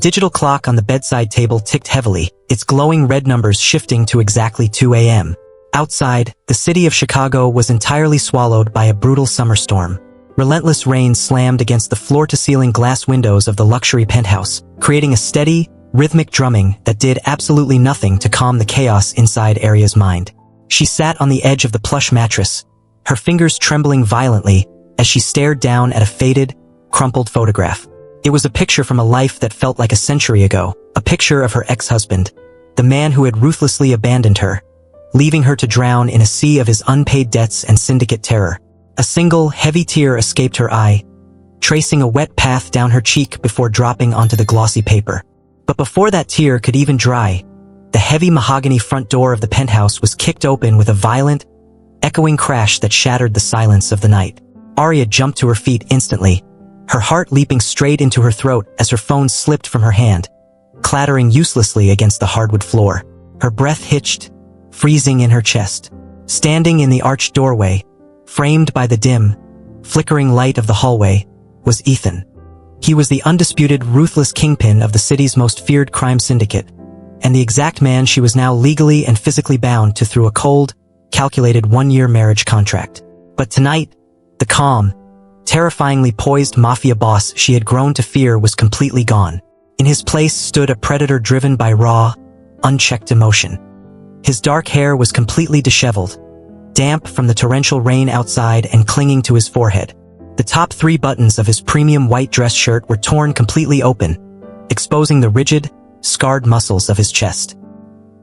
digital clock on the bedside table ticked heavily, its glowing red numbers shifting to exactly 2 a.m. Outside, the city of Chicago was entirely swallowed by a brutal summer storm. Relentless rain slammed against the floor-to-ceiling glass windows of the luxury penthouse, creating a steady, rhythmic drumming that did absolutely nothing to calm the chaos inside Aria's mind. She sat on the edge of the plush mattress, her fingers trembling violently as she stared down at a faded, crumpled photograph. It was a picture from a life that felt like a century ago, a picture of her ex-husband, the man who had ruthlessly abandoned her, leaving her to drown in a sea of his unpaid debts and syndicate terror. A single, heavy tear escaped her eye, tracing a wet path down her cheek before dropping onto the glossy paper. But before that tear could even dry, the heavy mahogany front door of the penthouse was kicked open with a violent, echoing crash that shattered the silence of the night. Aria jumped to her feet instantly, her heart leaping straight into her throat as her phone slipped from her hand, clattering uselessly against the hardwood floor. Her breath hitched, freezing in her chest. Standing in the arched doorway, framed by the dim, flickering light of the hallway, was Ethan. He was the undisputed, ruthless kingpin of the city's most feared crime syndicate, and the exact man she was now legally and physically bound to through a cold, calculated one-year marriage contract. But tonight, the calm, terrifyingly poised mafia boss she had grown to fear was completely gone. In his place stood a predator driven by raw, unchecked emotion. His dark hair was completely disheveled, damp from the torrential rain outside and clinging to his forehead. The top 3 buttons of his premium white dress shirt were torn completely open, exposing the rigid, scarred muscles of his chest.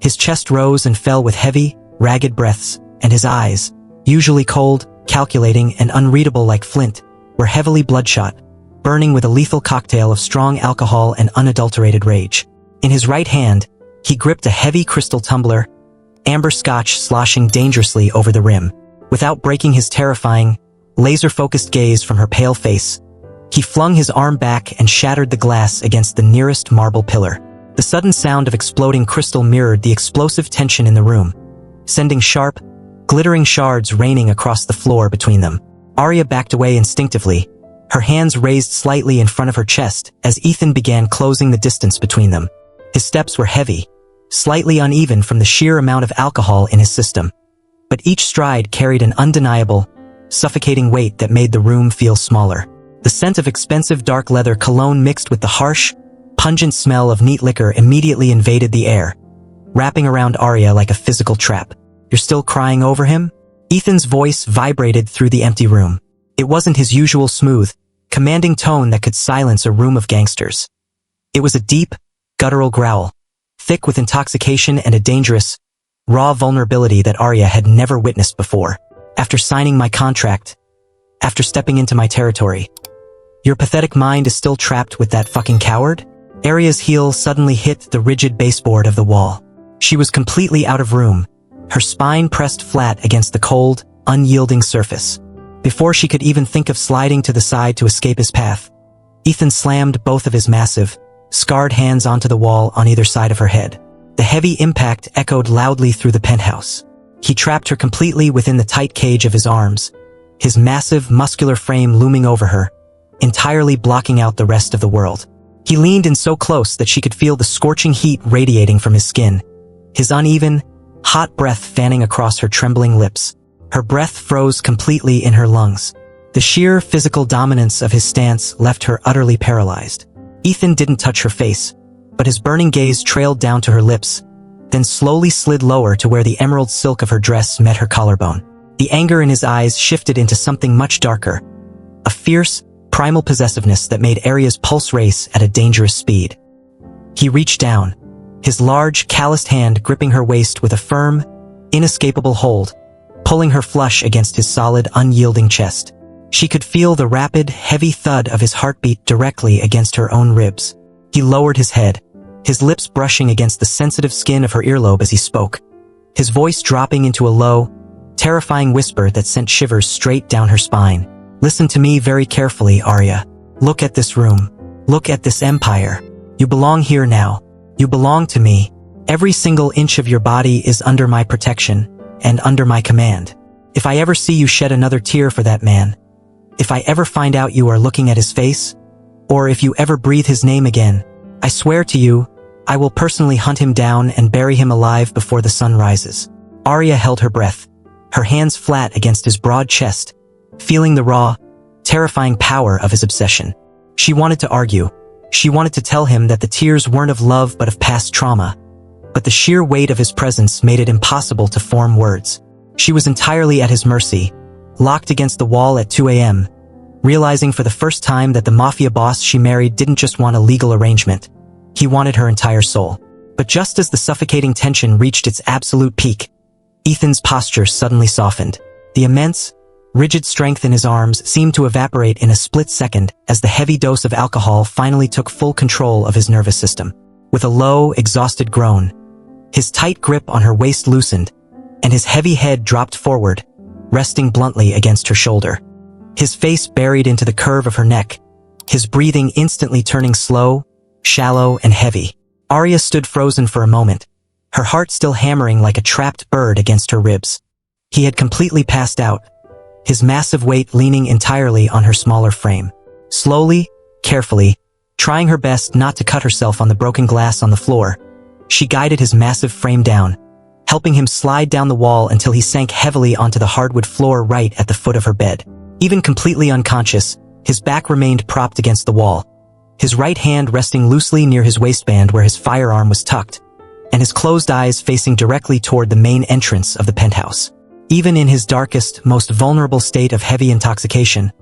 His chest rose and fell with heavy, ragged breaths, and his eyes, usually cold, calculating, and unreadable like flint, were heavily bloodshot, burning with a lethal cocktail of strong alcohol and unadulterated rage. In his right hand, he gripped a heavy crystal tumbler, amber scotch sloshing dangerously over the rim. Without breaking his terrifying, laser-focused gaze from her pale face, he flung his arm back and shattered the glass against the nearest marble pillar. The sudden sound of exploding crystal mirrored the explosive tension in the room, sending sharp, glittering shards raining across the floor between them. Aria backed away instinctively, her hands raised slightly in front of her chest as Ethan began closing the distance between them. His steps were heavy, slightly uneven from the sheer amount of alcohol in his system, but each stride carried an undeniable, suffocating weight that made the room feel smaller. The scent of expensive dark leather cologne mixed with the harsh, pungent smell of neat liquor immediately invaded the air, wrapping around Aria like a physical trap. "You're still crying over him?" Ethan's voice vibrated through the empty room. It wasn't his usual smooth, commanding tone that could silence a room of gangsters. It was a deep, guttural growl, thick with intoxication and a dangerous, raw vulnerability that Aria had never witnessed before. "After signing my contract, after stepping into my territory, your pathetic mind is still trapped with that fucking coward?" Aria's heel suddenly hit the rigid baseboard of the wall. She was completely out of room, her spine pressed flat against the cold, unyielding surface. Before she could even think of sliding to the side to escape his path, Ethan slammed both of his massive, scarred hands onto the wall on either side of her head. The heavy impact echoed loudly through the penthouse. He trapped her completely within the tight cage of his arms, his massive, muscular frame looming over her, entirely blocking out the rest of the world. He leaned in so close that she could feel the scorching heat radiating from his skin, his uneven, hot breath fanning across her trembling lips. Her breath froze completely in her lungs. The sheer physical dominance of his stance left her utterly paralyzed. Ethan didn't touch her face, but his burning gaze trailed down to her lips, then slowly slid lower to where the emerald silk of her dress met her collarbone. The anger in his eyes shifted into something much darker, a fierce, primal possessiveness that made Aria's pulse race at a dangerous speed. He reached down, his large, calloused hand gripping her waist with a firm, inescapable hold, pulling her flush against his solid, unyielding chest. She could feel the rapid, heavy thud of his heartbeat directly against her own ribs. He lowered his head, his lips brushing against the sensitive skin of her earlobe as he spoke, his voice dropping into a low, terrifying whisper that sent shivers straight down her spine. "Listen to me very carefully, Aria. Look at this room. Look at this empire. You belong here now. You belong to me. Every single inch of your body is under my protection and under my command. If I ever see you shed another tear for that man, if I ever find out you are looking at his face, or if you ever breathe his name again, I swear to you, I will personally hunt him down and bury him alive before the sun rises. Arya held her breath, her hands flat against his broad chest, feeling the raw, terrifying power of his obsession. She wanted to argue. She wanted to tell him that the tears weren't of love but of past trauma. But the sheer weight of his presence made it impossible to form words. She was entirely at his mercy, locked against the wall at 2 a.m., realizing for the first time that the Mafia boss she married didn't just want a legal arrangement. He wanted her entire soul. But just as the suffocating tension reached its absolute peak, Ethan's posture suddenly softened. The immense, rigid strength in his arms seemed to evaporate in a split second as the heavy dose of alcohol finally took full control of his nervous system. With a low, exhausted groan, his tight grip on her waist loosened, and his heavy head dropped forward, resting bluntly against her shoulder. His face buried into the curve of her neck, his breathing instantly turning slow, shallow, and heavy. Arya stood frozen for a moment, her heart still hammering like a trapped bird against her ribs. He had completely passed out, his massive weight leaning entirely on her smaller frame. Slowly, carefully, trying her best not to cut herself on the broken glass on the floor, she guided his massive frame down, helping him slide down the wall until he sank heavily onto the hardwood floor right at the foot of her bed. Even completely unconscious, his back remained propped against the wall, his right hand resting loosely near his waistband where his firearm was tucked, and his closed eyes facing directly toward the main entrance of the penthouse. Even in his darkest, most vulnerable state of heavy intoxication,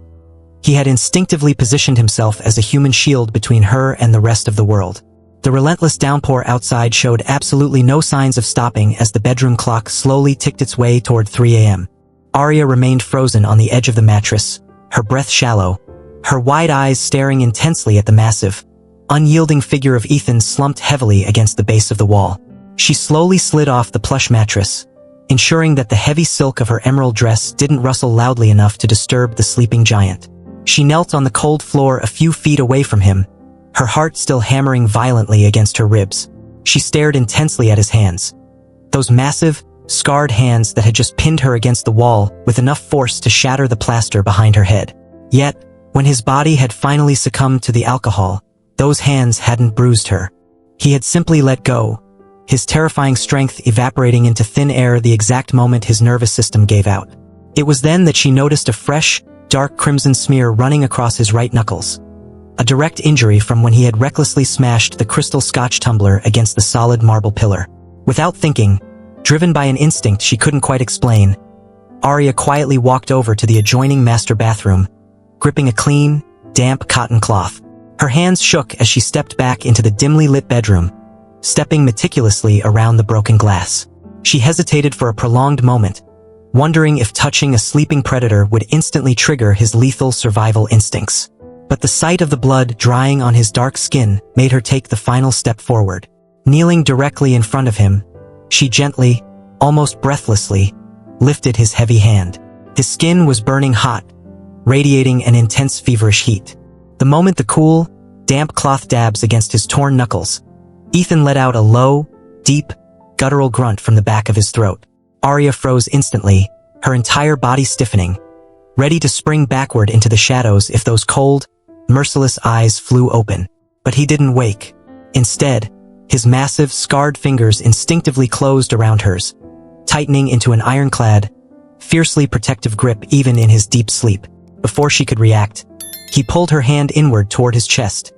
he had instinctively positioned himself as a human shield between her and the rest of the world. The relentless downpour outside showed absolutely no signs of stopping as the bedroom clock slowly ticked its way toward 3 a.m. Arya remained frozen on the edge of the mattress, her breath shallow, her wide eyes staring intensely at the massive, unyielding figure of Ethan slumped heavily against the base of the wall. She slowly slid off the plush mattress, ensuring that the heavy silk of her emerald dress didn't rustle loudly enough to disturb the sleeping giant. She knelt on the cold floor a few feet away from him, her heart still hammering violently against her ribs. She stared intensely at his hands. Those massive, scarred hands that had just pinned her against the wall with enough force to shatter the plaster behind her head. Yet, when his body had finally succumbed to the alcohol, those hands hadn't bruised her. He had simply let go, his terrifying strength evaporating into thin air the exact moment his nervous system gave out. It was then that she noticed a fresh, dark crimson smear running across his right knuckles. A direct injury from when he had recklessly smashed the crystal scotch tumbler against the solid marble pillar. Without thinking, driven by an instinct she couldn't quite explain, Arya quietly walked over to the adjoining master bathroom, gripping a clean, damp cotton cloth. Her hands shook as she stepped back into the dimly lit bedroom, stepping meticulously around the broken glass. She hesitated for a prolonged moment, wondering if touching a sleeping predator would instantly trigger his lethal survival instincts. But the sight of the blood drying on his dark skin made her take the final step forward. Kneeling directly in front of him, she gently, almost breathlessly, lifted his heavy hand. His skin was burning hot, radiating an intense feverish heat. The moment the cool, damp cloth dabs against his torn knuckles, Ethan let out a low, deep, guttural grunt from the back of his throat. Arya froze instantly, her entire body stiffening, ready to spring backward into the shadows if those cold, merciless eyes flew open. But he didn't wake. Instead, his massive, scarred fingers instinctively closed around hers, tightening into an ironclad, fiercely protective grip even in his deep sleep. Before she could react, he pulled her hand inward toward his chest,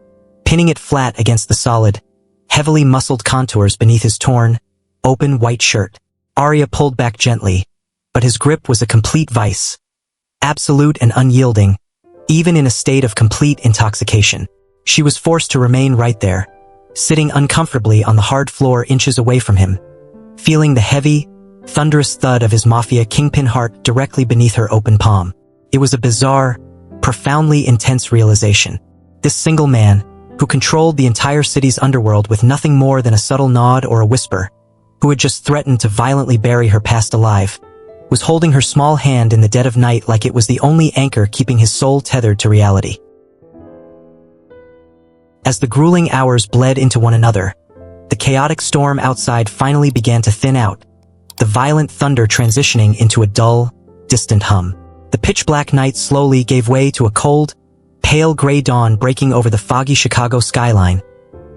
pinning it flat against the solid, heavily muscled contours beneath his torn, open white shirt. Arya pulled back gently, but his grip was a complete vice, absolute and unyielding, even in a state of complete intoxication. She was forced to remain right there, sitting uncomfortably on the hard floor inches away from him, feeling the heavy, thunderous thud of his Mafia kingpin heart directly beneath her open palm. It was a bizarre, profoundly intense realization. This single man, who controlled the entire city's underworld with nothing more than a subtle nod or a whisper, who had just threatened to violently bury her past alive, was holding her small hand in the dead of night like it was the only anchor keeping his soul tethered to reality. As the grueling hours bled into one another, the chaotic storm outside finally began to thin out, the violent thunder transitioning into a dull, distant hum. The pitch-black night slowly gave way to a cold, pale gray dawn breaking over the foggy Chicago skyline,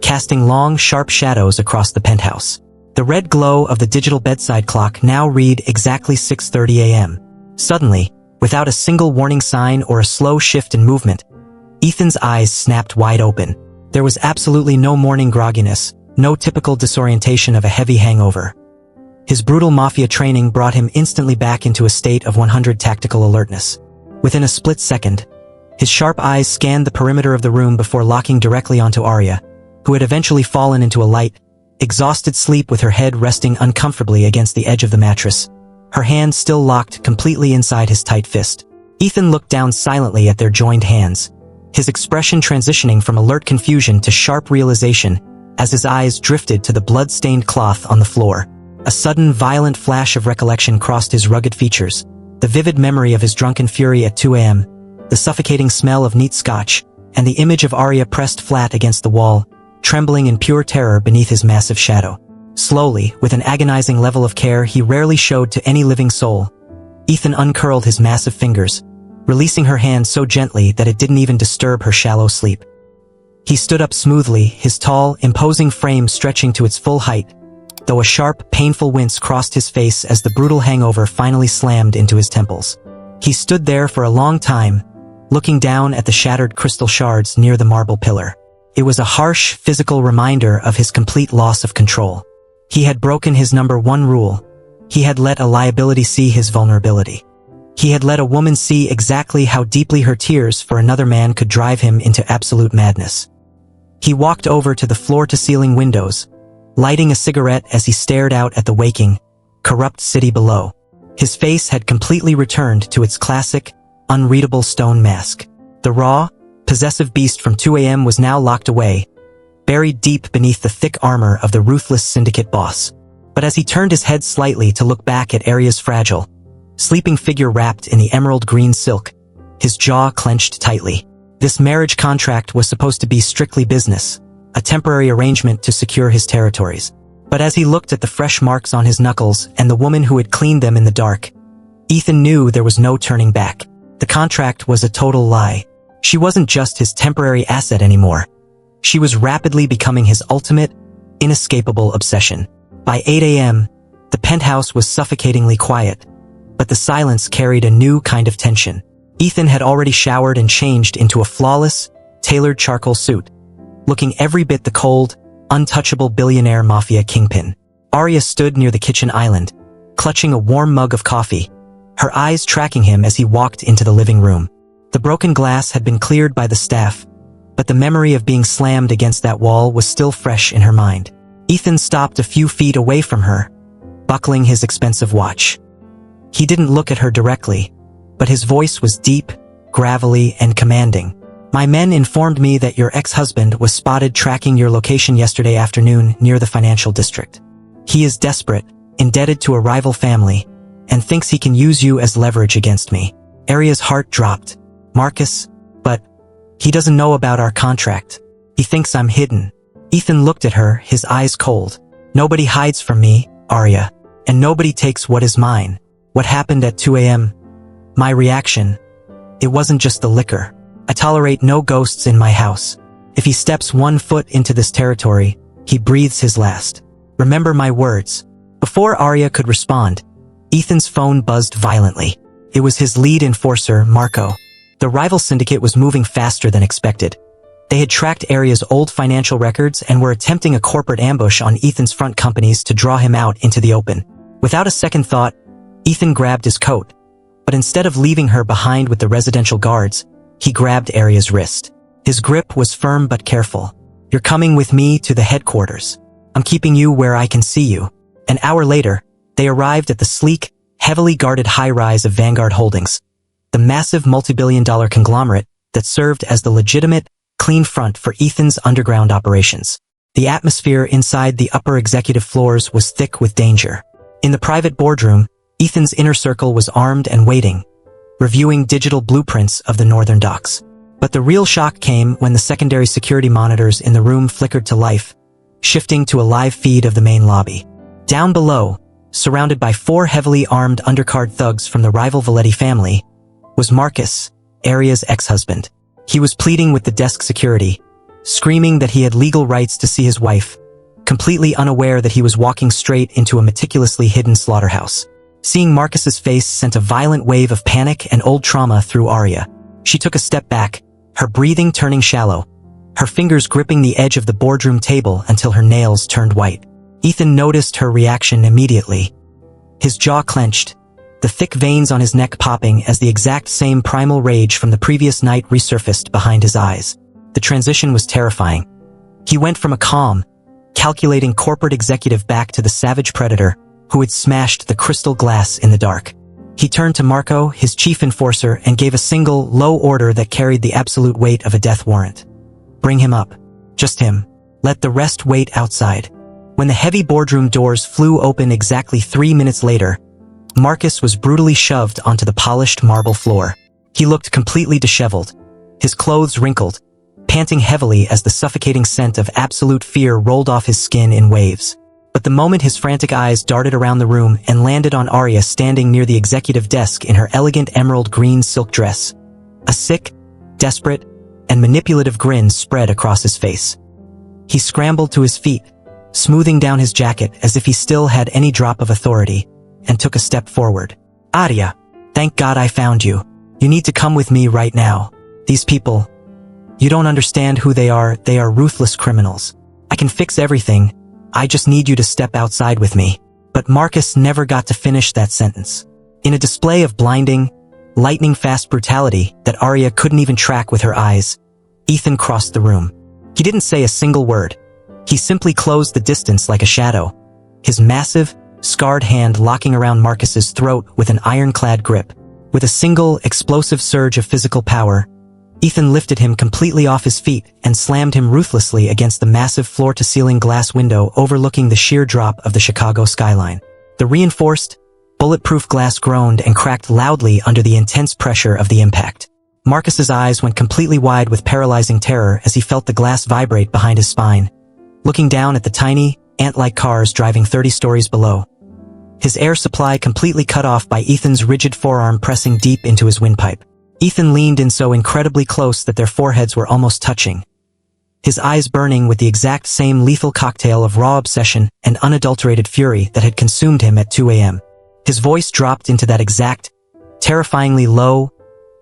casting long, sharp shadows across the penthouse. The red glow of the digital bedside clock now read exactly 6:30 a.m. Suddenly, without a single warning sign or a slow shift in movement, Ethan's eyes snapped wide open. There was absolutely no morning grogginess, no typical disorientation of a heavy hangover. His brutal mafia training brought him instantly back into a state of 100 tactical alertness. Within a split second, his sharp eyes scanned the perimeter of the room before locking directly onto Arya, who had eventually fallen into a light, exhausted sleep with her head resting uncomfortably against the edge of the mattress, her hand still locked completely inside his tight fist. Ethan looked down silently at their joined hands, his expression transitioning from alert confusion to sharp realization as his eyes drifted to the blood-stained cloth on the floor. A sudden, violent flash of recollection crossed his rugged features, the vivid memory of his drunken fury at 2 a.m., the suffocating smell of neat scotch, and the image of Arya pressed flat against the wall, trembling in pure terror beneath his massive shadow. Slowly, with an agonizing level of care he rarely showed to any living soul, Ethan uncurled his massive fingers, releasing her hand so gently that it didn't even disturb her shallow sleep. He stood up smoothly, his tall, imposing frame stretching to its full height, though a sharp, painful wince crossed his face as the brutal hangover finally slammed into his temples. He stood there for a long time, looking down at the shattered crystal shards near the marble pillar. It was a harsh, physical reminder of his complete loss of control. He had broken his number one rule. He had let a liability see his vulnerability. He had let a woman see exactly how deeply her tears for another man could drive him into absolute madness. He walked over to the floor-to-ceiling windows, lighting a cigarette as he stared out at the waking, corrupt city below. His face had completely returned to its classic, unreadable stone mask. The raw, possessive beast from 2 a.m. was now locked away, buried deep beneath the thick armor of the ruthless syndicate boss. But as he turned his head slightly to look back at Arya's fragile, sleeping figure wrapped in the emerald green silk, his jaw clenched tightly. This marriage contract was supposed to be strictly business, a temporary arrangement to secure his territories. But as he looked at the fresh marks on his knuckles and the woman who had cleaned them in the dark, Ethan knew there was no turning back. The contract was a total lie. She wasn't just his temporary asset anymore. She was rapidly becoming his ultimate, inescapable obsession. By 8 a.m., the penthouse was suffocatingly quiet, but the silence carried a new kind of tension. Ethan had already showered and changed into a flawless, tailored charcoal suit, looking every bit the cold, untouchable billionaire mafia kingpin. Arya stood near the kitchen island, clutching a warm mug of coffee, her eyes tracking him as he walked into the living room. The broken glass had been cleared by the staff, but the memory of being slammed against that wall was still fresh in her mind. Ethan stopped a few feet away from her, buckling his expensive watch. He didn't look at her directly, but his voice was deep, gravelly, and commanding. "My men informed me that your ex-husband was spotted tracking your location yesterday afternoon near the financial district. He is desperate, indebted to a rival family, and thinks he can use you as leverage against me." Arya's heart dropped. "Marcus, but he doesn't know about our contract. He thinks I'm hidden." Ethan looked at her, his eyes cold. "Nobody hides from me, Arya, and nobody takes what is mine. What happened at 2 a.m.? My reaction. It wasn't just the liquor. I tolerate no ghosts in my house. If he steps 1 foot into this territory, he breathes his last. Remember my words." Before Arya could respond, Ethan's phone buzzed violently. It was his lead enforcer, Marco. The rival syndicate was moving faster than expected. They had tracked Arya's old financial records and were attempting a corporate ambush on Ethan's front companies to draw him out into the open. Without a second thought, Ethan grabbed his coat, but instead of leaving her behind with the residential guards, he grabbed Arya's wrist. His grip was firm but careful. "You're coming with me to the headquarters. I'm keeping you where I can see you." An hour later, they arrived at the sleek, heavily guarded high-rise of Vanguard Holdings, the massive multi-billion-dollar conglomerate that served as the legitimate, clean front for Ethan's underground operations. The atmosphere inside the upper executive floors was thick with danger. In the private boardroom, Ethan's inner circle was armed and waiting, reviewing digital blueprints of the northern docks. But the real shock came when the secondary security monitors in the room flickered to life, shifting to a live feed of the main lobby. Down below, surrounded by 4 heavily armed undercard thugs from the rival Valetti family, was Marcus, Arya's ex-husband. He was pleading with the desk security, screaming that he had legal rights to see his wife, completely unaware that he was walking straight into a meticulously hidden slaughterhouse. Seeing Marcus's face sent a violent wave of panic and old trauma through Arya. She took a step back, her breathing turning shallow, her fingers gripping the edge of the boardroom table until her nails turned white. Ethan noticed her reaction immediately. His jaw clenched, the thick veins on his neck popping as the exact same primal rage from the previous night resurfaced behind his eyes. The transition was terrifying. He went from a calm, calculating corporate executive back to the savage predator who had smashed the crystal glass in the dark. He turned to Marco, his chief enforcer, and gave a single, low order that carried the absolute weight of a death warrant. Bring him up. Just him. Let the rest wait outside. When the heavy boardroom doors flew open exactly 3 minutes later, Marcus was brutally shoved onto the polished marble floor. He looked completely disheveled, his clothes wrinkled, panting heavily as the suffocating scent of absolute fear rolled off his skin in waves. But the moment his frantic eyes darted around the room and landed on Arya standing near the executive desk in her elegant emerald green silk dress, a sick, desperate, and manipulative grin spread across his face. He scrambled to his feet, smoothing down his jacket as if he still had any drop of authority, and took a step forward. Arya, thank God I found you. You need to come with me right now. These people, you don't understand who they are ruthless criminals. I can fix everything, I just need you to step outside with me. But Marcus never got to finish that sentence. In a display of blinding, lightning-fast brutality that Arya couldn't even track with her eyes, Ethan crossed the room. He didn't say a single word. He simply closed the distance like a shadow, his massive, scarred hand locking around Marcus's throat with an ironclad grip. With a single, explosive surge of physical power, Ethan lifted him completely off his feet and slammed him ruthlessly against the massive floor-to-ceiling glass window overlooking the sheer drop of the Chicago skyline. The reinforced, bulletproof glass groaned and cracked loudly under the intense pressure of the impact. Marcus's eyes went completely wide with paralyzing terror as he felt the glass vibrate behind his spine, looking down at the tiny, ant-like cars driving 30 stories below. His air supply completely cut off by Ethan's rigid forearm pressing deep into his windpipe. Ethan leaned in so incredibly close that their foreheads were almost touching, his eyes burning with the exact same lethal cocktail of raw obsession and unadulterated fury that had consumed him at 2 a.m. His voice dropped into that exact, terrifyingly low,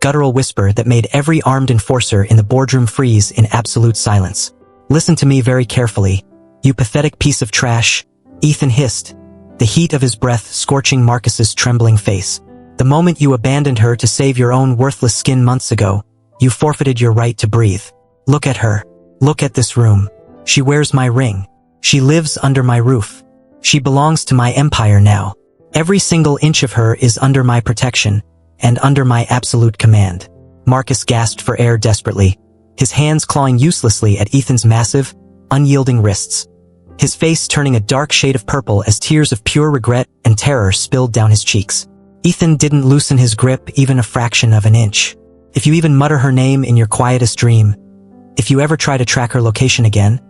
guttural whisper that made every armed enforcer in the boardroom freeze in absolute silence. Listen to me very carefully, you pathetic piece of trash, Ethan hissed, the heat of his breath scorching Marcus's trembling face. The moment you abandoned her to save your own worthless skin months ago, you forfeited your right to breathe. Look at her. Look at this room. She wears my ring. She lives under my roof. She belongs to my empire now. Every single inch of her is under my protection, and under my absolute command. Marcus gasped for air desperately, his hands clawing uselessly at Ethan's massive, unyielding wrists. His face turning a dark shade of purple as tears of pure regret and terror spilled down his cheeks. Ethan didn't loosen his grip even a fraction of an inch. If you even mutter her name in your quietest dream, if you ever try to track her location again,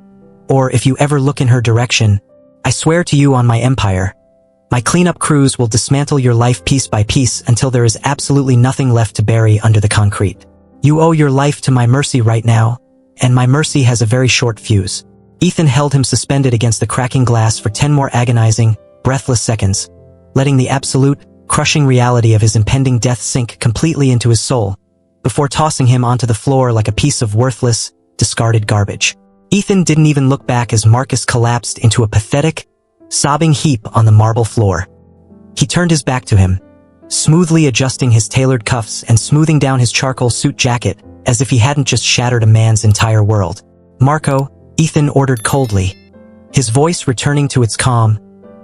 or if you ever look in her direction, I swear to you on my empire, my cleanup crews will dismantle your life piece by piece until there is absolutely nothing left to bury under the concrete. You owe your life to my mercy right now, and my mercy has a very short fuse. Ethan held him suspended against the cracking glass for 10 more agonizing, breathless seconds, letting the absolute, crushing reality of his impending death sink completely into his soul, before tossing him onto the floor like a piece of worthless, discarded garbage. Ethan didn't even look back as Marcus collapsed into a pathetic, sobbing heap on the marble floor. He turned his back to him, smoothly adjusting his tailored cuffs and smoothing down his charcoal suit jacket as if he hadn't just shattered a man's entire world. Marco, Ethan ordered coldly, his voice returning to its calm,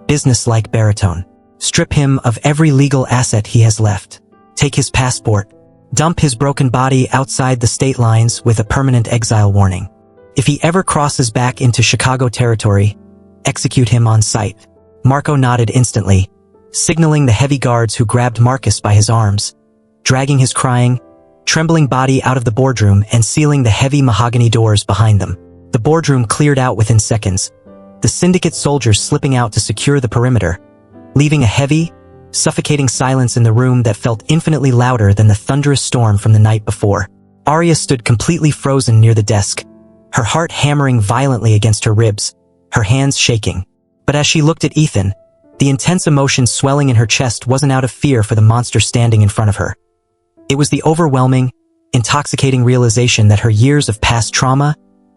business-like baritone. Strip him of every legal asset he has left. Take his passport. Dump his broken body outside the state lines with a permanent exile warning. If he ever crosses back into Chicago territory, execute him on sight. Marco nodded instantly, signaling the heavy guards who grabbed Marcus by his arms, dragging his crying, trembling body out of the boardroom and sealing the heavy mahogany doors behind them. The boardroom cleared out within seconds, the syndicate soldiers slipping out to secure the perimeter, leaving a heavy, suffocating silence in the room that felt infinitely louder than the thunderous storm from the night before. Arya stood completely frozen near the desk, her heart hammering violently against her ribs, her hands shaking. But as she looked at Ethan, the intense emotion swelling in her chest wasn't out of fear for the monster standing in front of her. It was the overwhelming, intoxicating realization that her years of past trauma,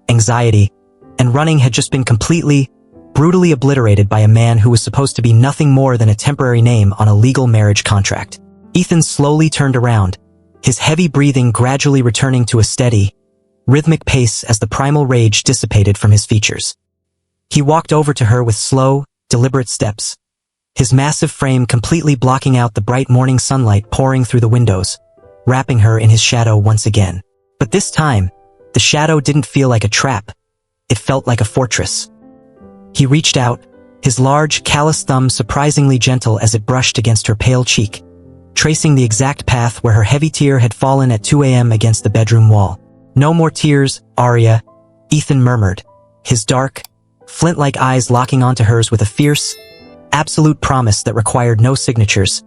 anxiety, and running had just been completely, brutally obliterated by a man who was supposed to be nothing more than a temporary name on a legal marriage contract. Ethan slowly turned around, his heavy breathing gradually returning to a steady, rhythmic pace as the primal rage dissipated from his features. He walked over to her with slow, deliberate steps, his massive frame completely blocking out the bright morning sunlight pouring through the windows, wrapping her in his shadow once again. But this time, the shadow didn't feel like a trap. It felt like a fortress. He reached out, his large, callous thumb surprisingly gentle as it brushed against her pale cheek, tracing the exact path where her heavy tear had fallen at 2 a.m. against the bedroom wall. "No more tears, Arya," Ethan murmured, his dark, flint-like eyes locking onto hers with a fierce, absolute promise that required no signatures,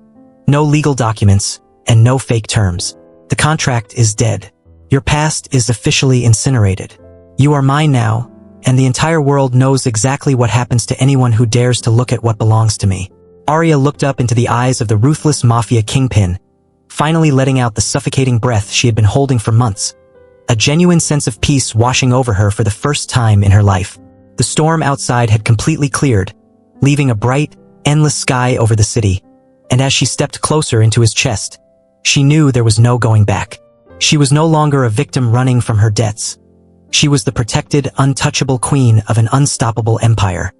no legal documents, and no fake terms. "The contract is dead. Your past is officially incinerated. You are mine now, and the entire world knows exactly what happens to anyone who dares to look at what belongs to me." Arya looked up into the eyes of the ruthless Mafia kingpin, finally letting out the suffocating breath she had been holding for months, a genuine sense of peace washing over her for the first time in her life. The storm outside had completely cleared, leaving a bright, endless sky over the city, and as she stepped closer into his chest, she knew there was no going back. She was no longer a victim running from her debts. She was the protected, untouchable queen of an unstoppable empire.